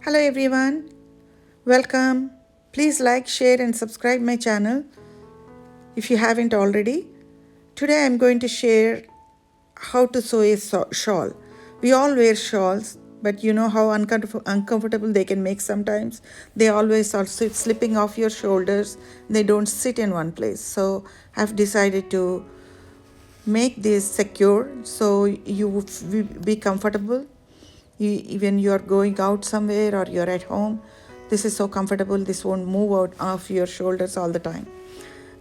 Hello everyone, welcome. Please like, share and subscribe my channel if you haven't already. Today I'm going to share how to sew a shawl. We all wear shawls, but you know how uncomfortable they can make sometimes. They always are slipping off your shoulders. They don't sit in one place. So I've decided to make this secure so you would be comfortable even you're going out somewhere or you're at home. This is so comfortable, this won't move out of your shoulders all the time.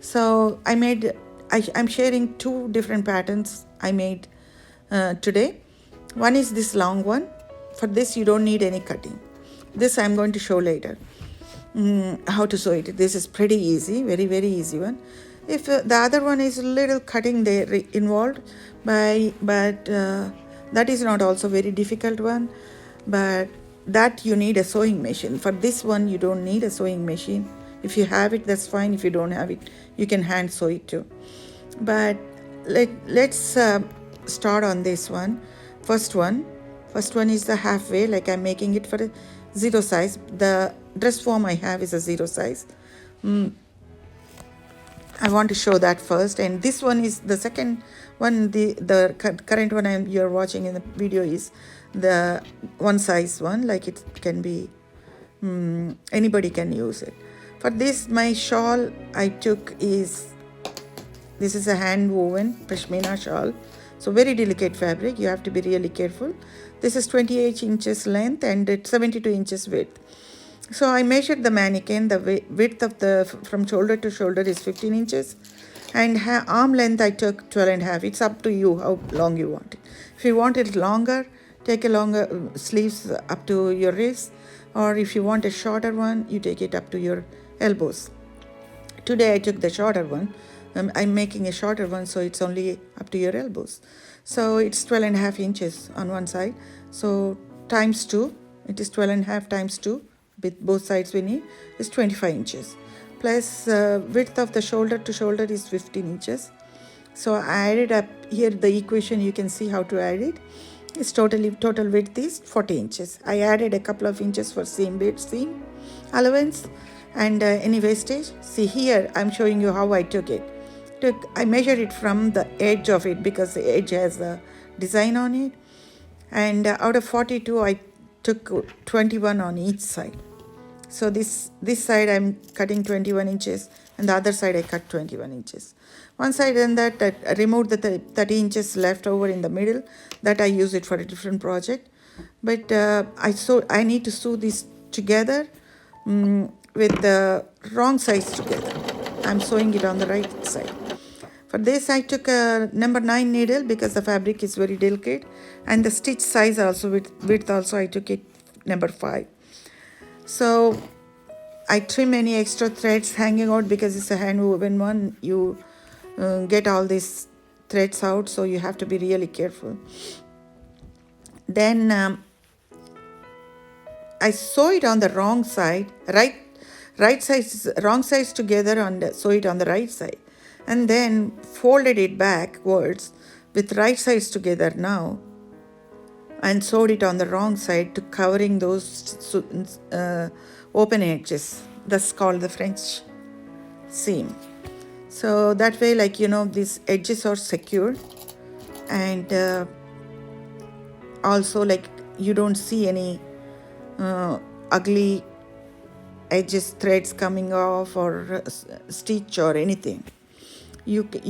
So I'm sharing two different patterns I made today. One is this long one. For this you don't need any cutting. This I'm going to show later how to sew it. This is pretty easy, very easy one. If the other one is a little cutting there involved, but that is not also very difficult one, but that you need a sewing machine. For this one you don't need a sewing machine. If you have it, that's fine. If you don't have it, you can hand sew it too. But let's start on this one. First one is the halfway, like I'm making it for a zero size. The dress form I have is a zero size. I want to show that first, and this one is the second one. The current one you're watching in the video is the one size one, like it can be anybody can use it. For this, my shawl I took is this is a hand woven pashmina shawl, so very delicate fabric. You have to be really careful. This is 28 inches length and it's 72 inches width. So I measured the mannequin. The width of from shoulder to shoulder is 15 inches, and arm length I took 12 and a half. It's up to you how long you want it. If you want it longer, take a longer sleeves up to your wrist, or if you want a shorter one, you take it up to your elbows. Today I took the shorter one. I'm making a shorter one, so it's only up to your elbows. So it's 12 and a half inches on one side. So times 2, it is 12 and a half times 2. With both sides we need is 25 inches. Plus width of the shoulder to shoulder is 15 inches. So I added up here the equation. You can see how to add it. Its total width is 40 inches. I added a couple of inches for seam allowance and any wastage. See here I'm showing you how I took it. I measured it from the edge of it because the edge has a design on it, and out of 42 I took 21 on each side. So this side I'm cutting 21 inches and the other side I cut 21 inches. Once I done that, I removed the 30 inches left over in the middle. That I use it for a different project. But I need to sew this together with the wrong sides together. I'm sewing it on the right side. For this I took a number 9 needle because the fabric is very delicate, and the stitch size also width also I took it number 5. So I trim any extra threads hanging out because it's a hand woven one. You get all these threads out, so you have to be really careful. Then I sew it on the wrong side, right sides, wrong sides together, sew it on the right side, and then folded it backwards with right sides together now, and sewed it on the wrong side to covering those open edges. That's called the French seam. So that way, like, these edges are secure, and also like you don't see any ugly edges, threads coming off, or stitch or anything. You don't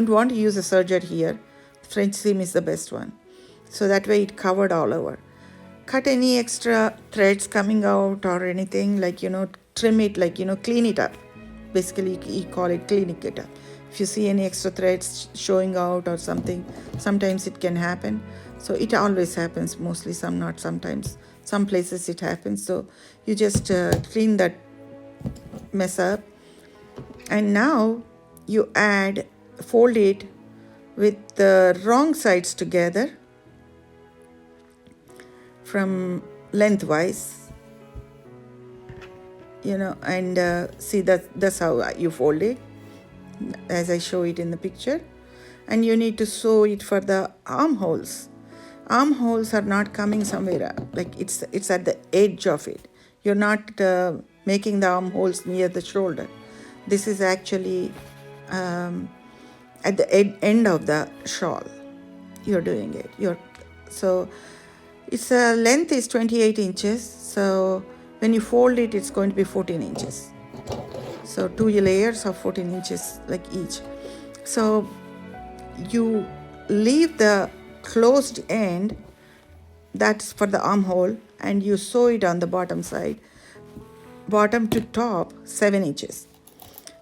want to use a serger here. French seam is the best one. So that way it covered all over. Cut any extra threads coming out or anything, like, trim it, like, clean it up. Basically, you call it cleaning it up. If you see any extra threads showing out or something, sometimes it can happen. So it always happens, mostly, sometimes. Some places it happens. So you just clean that mess up. And now you fold it with the wrong sides together from lengthwise, and see that's how you fold it as I show it in the picture. And you need to sew it for the armholes. armholes are not coming somewhere like it's at the edge of it. You're not making the armholes near the shoulder. This is actually at the end of the shawl. You're doing it. So its length is 28 inches. So when you fold it, it's going to be 14 inches. So 2 layers of 14 inches like each. So you leave the closed end, that's for the armhole, and you sew it on the bottom side, bottom to top 7 inches.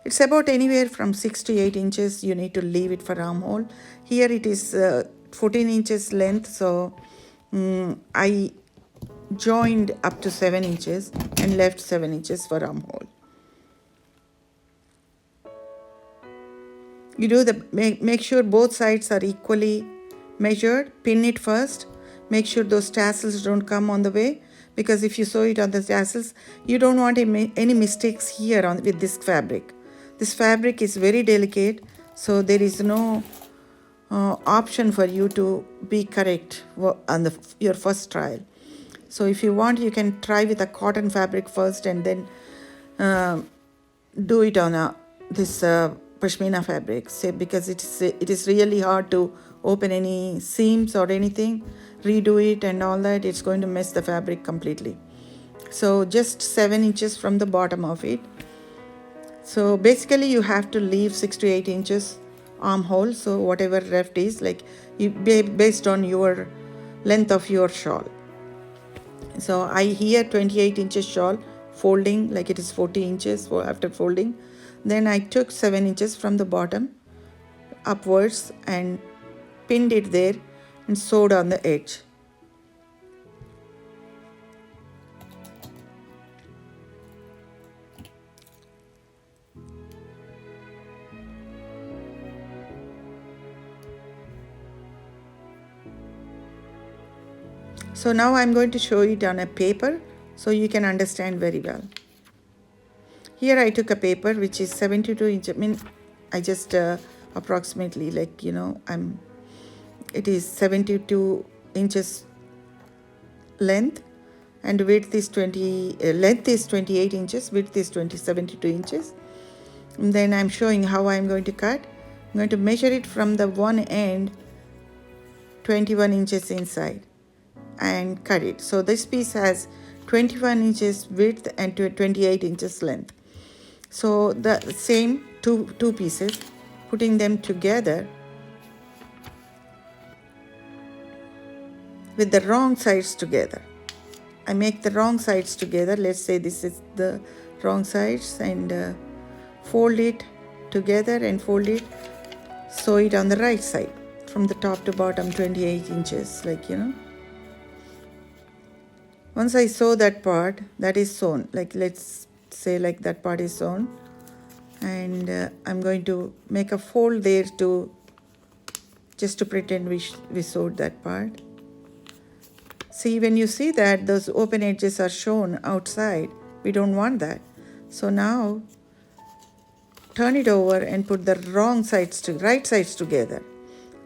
It's about anywhere from 6 to 8 inches you need to leave it for armhole. Here it is 14 inches length, so I joined up to 7 inches and left 7 inches for armhole. You do make sure both sides are equally measured. Pin it first. Make sure those tassels don't come on the way, because if you sew it on the tassels, you don't want any mistakes here with this fabric. This fabric is very delicate, so there is no option for you to be correct on your first trial. So if you want, you can try with a cotton fabric first and then do it on this pashmina fabric, because it is really hard to open any seams or anything, redo it and all that. It's going to mess the fabric completely. So just 7 inches from the bottom of it. So basically you have to leave 6 to 8 inches armhole, so whatever left is like based on your length of your shawl. So I here 28 inches shawl, folding like it is 40 inches after folding. Then I took 7 inches from the bottom upwards and pinned it there and sewed on the edge. So now I'm going to show it on a paper so you can understand very well. Here I took a paper which is 72 inches. I mean, I just approximately it is 72 inches length, and width is length is 28 inches, width is 72 inches. And then I'm showing how I'm going to cut. I'm going to measure it from the one end 21 inches inside and cut it. So this piece has 21 inches width and 28 inches length. So the same two pieces, putting them together with the wrong sides together. I make the wrong sides together. Let's say this is the wrong sides, and fold it together and fold it, sew it on the right side from the top to bottom 28 inches, Once I sew that part, that is sewn, let's say that part is sewn, and I'm going to make a fold there just to pretend we sewed that part. See, when you see that those open edges are shown outside, we don't want that. So now turn it over and put the right sides together.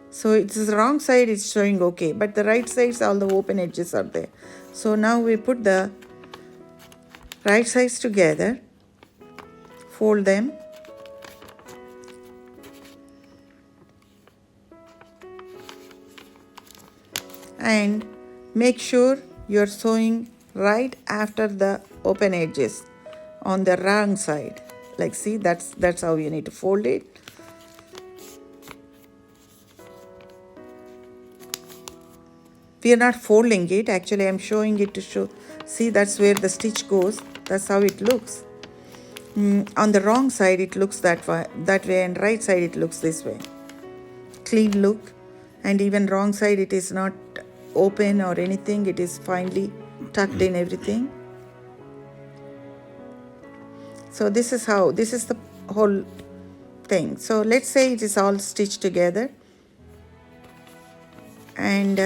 So it's the wrong side is showing okay, but the right sides, all the open edges are there. So now we put the right sides together, fold them, and make sure you're sewing right after the open edges on the wrong side. See, that's how you need to fold it. We are not folding it, actually I'm showing it to show. See, that's where the stitch goes. That's how it looks. On the wrong side it looks that way, and right side it looks this way. Clean look. And even wrong side, it is not open or anything, it is finely tucked in everything. So this is the whole thing. So let's say it is all stitched together, and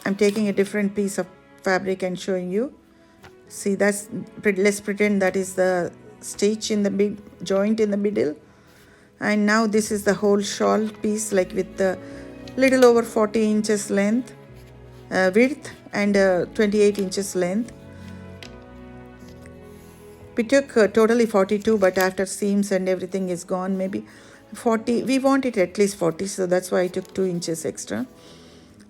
I'm taking a different piece of fabric and showing you. See, let's pretend that is the stitch in the joint in the middle, and now this is the whole shawl piece, with the little over 40 inches length. width and 28 inches length. We took totally 42, but after seams and everything is gone, maybe 40. We want it at least 40, so that's why I took 2 inches extra.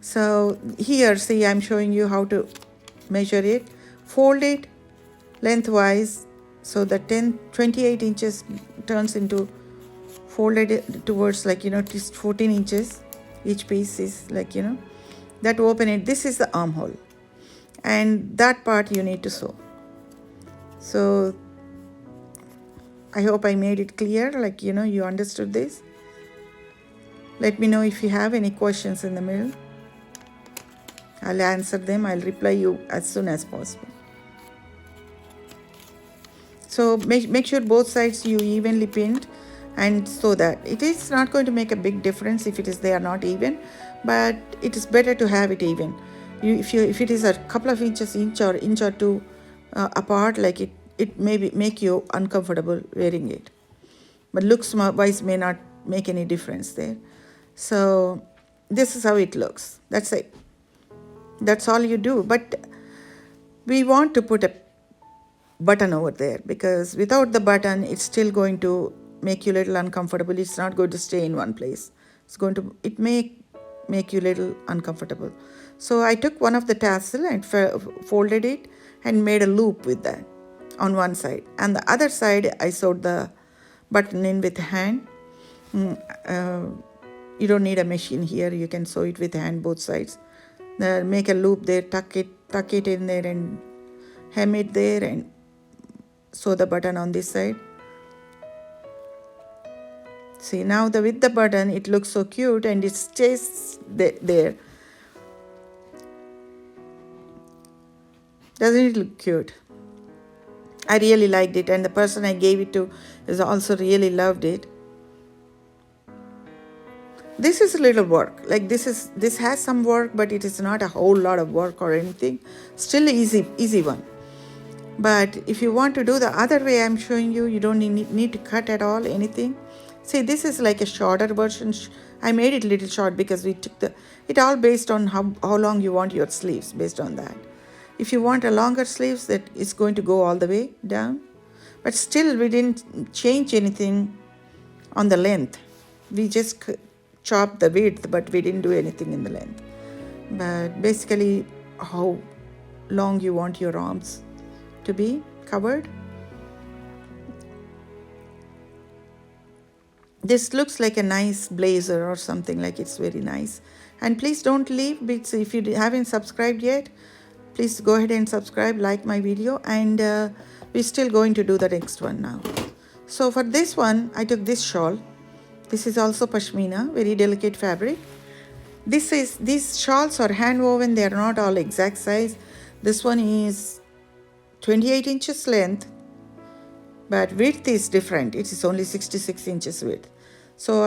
So here, see, I'm showing you how to measure it. Fold it lengthwise, so the 28 inches turns into folded towards, like, just 14 inches. Each piece is like, that open it. This is the armhole, and that part you need to sew. So I hope I made it clear, like, you understood this. Let me know if you have any questions in the middle. I'll answer them. I'll reply you as soon as possible. So make sure both sides you evenly pinned, and so that it is not going to make a big difference if they are not even, but it is better to have it even. If it is a couple of inch or two apart, like it may make you uncomfortable wearing it, but looks wise may not make any difference there. So this is how it looks. That's it. That's all you do. But we want to put a button over there, because without the button it's still going to make you a little uncomfortable. It's not going to stay in one place. It may make you a little uncomfortable. So I took one of the tassel and folded it and made a loop with that on one side, and the other side I sewed the button in with hand. You don't need a machine here. You can sew it with hand, both sides. Make a loop there, tuck it in there, and hem it there, and sew the button on this side. See, now with the button it looks so cute, and it stays there. Doesn't it look cute? I really liked it, and the person I gave it to is also really loved it. This is a little work. Like this has some work, but it is not a whole lot of work or anything. Still easy one. But if you want to do the other way I'm showing you, you don't need to cut at all anything. See, this is like a shorter version. I made it a little short because we took it all based on how long you want your sleeves, based on that. If you want a longer sleeves, that is going to go all the way down. But still, we didn't change anything on the length. We just chopped the width, but we didn't do anything in the length. But basically, how long you want your arms to be covered. This looks like a nice blazer or something, like it's very nice. And please don't leave. If you haven't subscribed yet, please go ahead and subscribe, like my video, and we're still going to do the next one now. So for this one, I took this shawl. This is also pashmina, very delicate fabric. These shawls are hand woven. They are not all exact size. This one is 28 inches length, but width is different. It is only 66 inches width. So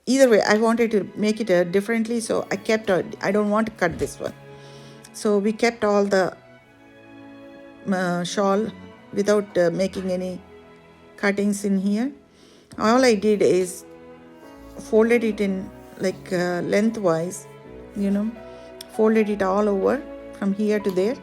either way, I wanted to make it differently, so I don't want to cut this one. So we kept all the shawl without making any cuttings in here. All I did is folded it in like lengthwise, folded it all over from here to there.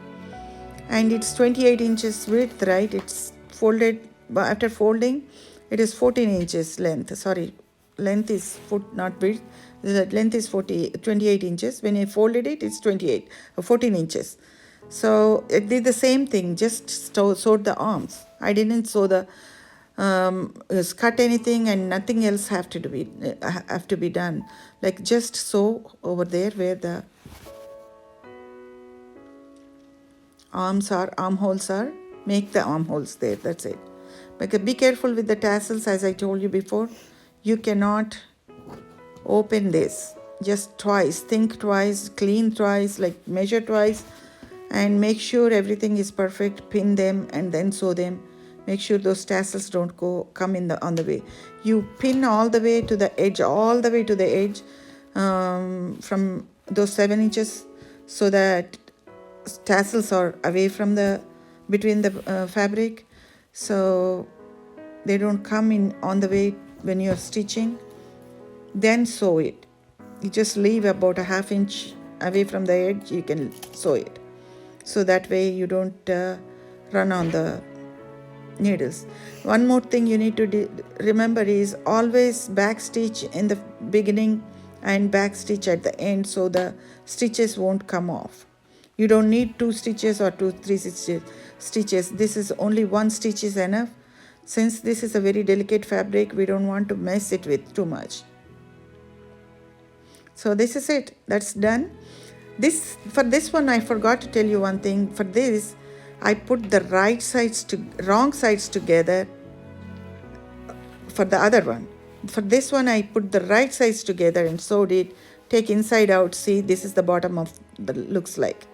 And it's 28 inches width, right? It's folded, but after folding, it is 14 inches length. Sorry, length is not width. The length is 28 inches. When I folded it, it's 14 inches. So it did the same thing, just sewed the arms. I didn't sew the cut anything, and nothing else have to be done. Like just sew over there where the armholes are. Make the armholes there. That's it. But be careful with the tassels, as I told you before. You cannot open this. Just twice. Think twice. Clean twice. Like measure twice, and make sure everything is perfect. Pin them and then sew them. Make sure those tassels don't come on the way. You pin all the way to the edge, from those 7 inches, so that tassels are away from between the fabric, so they don't come in on the way when you're stitching. Then sew it. You just leave about a half inch away from the edge, you can sew it. So that way you don't run on the needles. One more thing you need to remember is always back stitch in the beginning and back stitch at the end, so the stitches won't come off. You don't need 2 stitches or 3 stitches. This is only 1 stitch is enough. Since this is a very delicate fabric, we don't want to mess it with too much. So this is it. That's done. For this one, I forgot to tell you one thing. For this, I put the wrong sides together. For the other one, for this one, I put the right sides together and sewed it. Take inside out. See, this is the bottom of the looks like.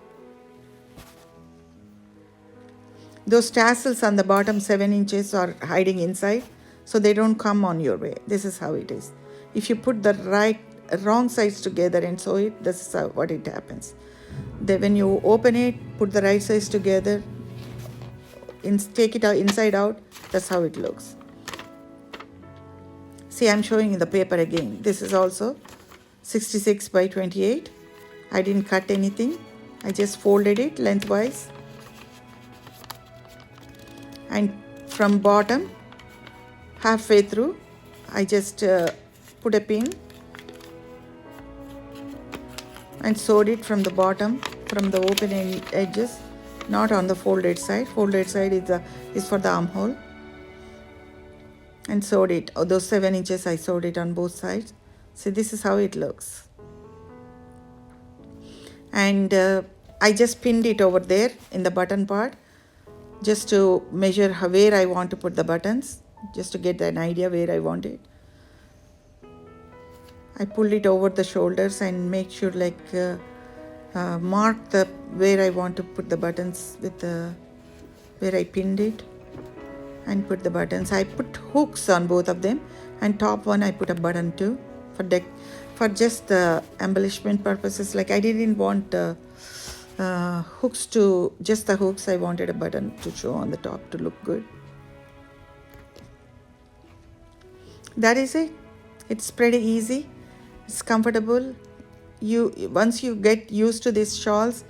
Those tassels on the bottom 7 inches are hiding inside, so they don't come on your way. This is how it is. If you put the wrong sides together and sew it, this is what it happens. Then when you open it, put the right sides together, take it out inside out, that's how it looks. See, I'm showing you the paper again. This is also 66 by 28. I didn't cut anything. I just folded it lengthwise. And from bottom, halfway through, I just put a pin and sewed it from the bottom, from the open edges, not on the folded side. Folded side is for the armhole. And sewed it. Those 7 inches, I sewed it on both sides. See, this is how it looks. And I just pinned it over there in the button part, just to measure where I want to put the buttons, just to get an idea where I want it. I pulled it over the shoulders and make sure mark where I want to put the buttons with where I pinned it, and put the buttons. I put hooks on both of them, and top one I put a button too for just the embellishment purposes. Like I didn't want hooks to just the hooks. I wanted a button to show on the top to look good. That is it. It's pretty easy. It's comfortable. Once you get used to these shawls,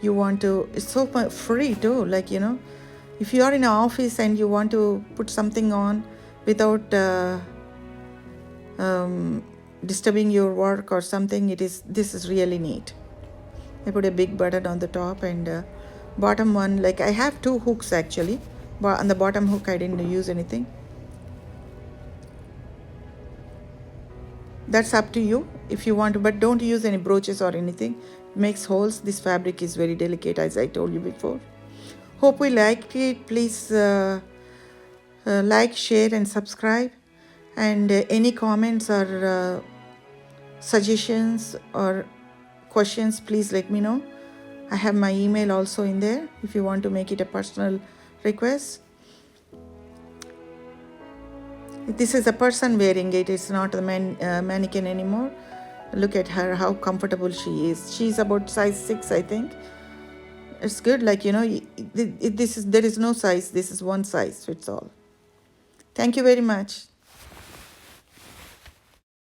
it's so free too. If you are in an office and you want to put something on without disturbing your work or something, this is really neat. I put a big button on the top, and bottom one, I have 2 hooks actually, but on the bottom hook I didn't use anything. That's up to you if you want to, but don't use any brooches or anything. It makes holes. This fabric is very delicate, as I told you before. Hope you liked it. Please like, share and subscribe. And any comments or suggestions or questions, please let me know. I have my email also in there if you want to make it a personal request. This is a person wearing it. It's not a mannequin anymore. Look at her, how comfortable she is. She's about size 6, I think. It's good. There is no size. This is one size fits all. Thank you very much.